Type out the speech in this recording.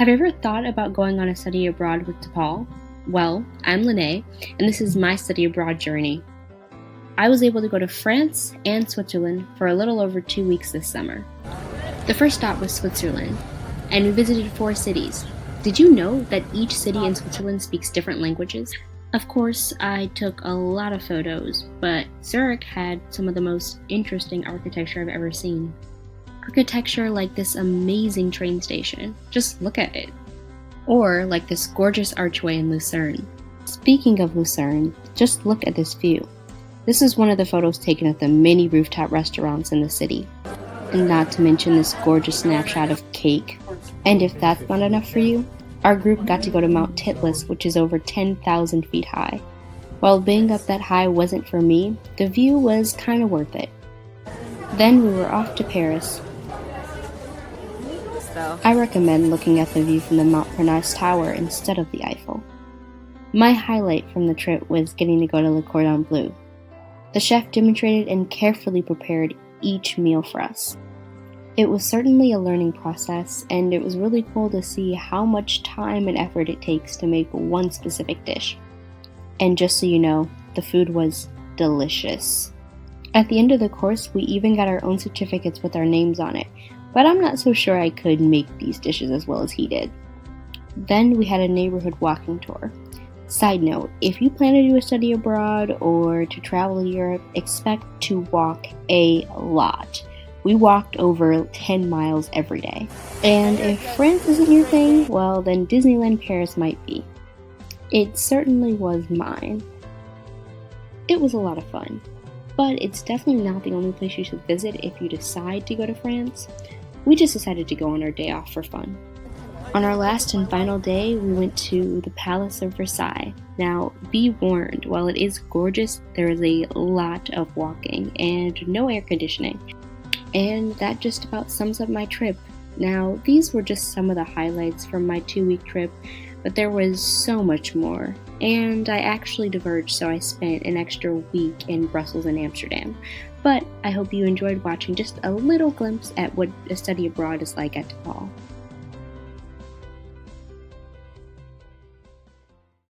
Have you ever thought about going on a study abroad with DePaul? Well, I'm Lene, and this is my study abroad journey. I was able to go to France and Switzerland for a little over 2 weeks this summer. The first stop was Switzerland, and we visited 4 cities. Did you know that each city in Switzerland speaks different languages? Of course, I took a lot of photos, but Zurich had some of the most interesting architecture I've ever seen. Architecture like this amazing train station. Just look at it. Or like this gorgeous archway in Lucerne. Speaking of Lucerne, just look at this view. This is one of the photos taken at the many rooftop restaurants in the city. And not to mention this gorgeous snapshot of cake. And if that's not enough for you, our group got to go to Mount Titlis, which is over 10,000 feet high. While being up that high wasn't for me, the view was kinda worth it. Then we were off to Paris. I recommend looking at the view from the Montparnasse Tower instead of the Eiffel. My highlight from the trip was getting to go to Le Cordon Bleu. The chef demonstrated and carefully prepared each meal for us. It was certainly a learning process, and it was really cool to see how much time and effort it takes to make one specific dish. And just so you know, the food was delicious. At the end of the course, we even got our own certificates with our names on it, but I'm not so sure I could make these dishes as well as he did. Then we had a neighborhood walking tour. Side note, if you plan to do a study abroad or to travel to Europe, expect to walk a lot. We walked over 10 miles every day. And if France isn't your thing, well then Disneyland Paris might be. It certainly was mine. It was a lot of fun, but it's definitely not the only place you should visit if you decide to go to France. We just decided to go on our day off for fun. On our last and final day, we went to the Palace of Versailles. Now, be warned, while it is gorgeous, there is a lot of walking and no air conditioning. And that just about sums up my trip. Now, these were just some of the highlights from my 2-week trip, but there was so much more. And I actually diverged, so I spent an extra week in Brussels and Amsterdam. But I hope you enjoyed watching just a little glimpse at what a study abroad is like at DePaul.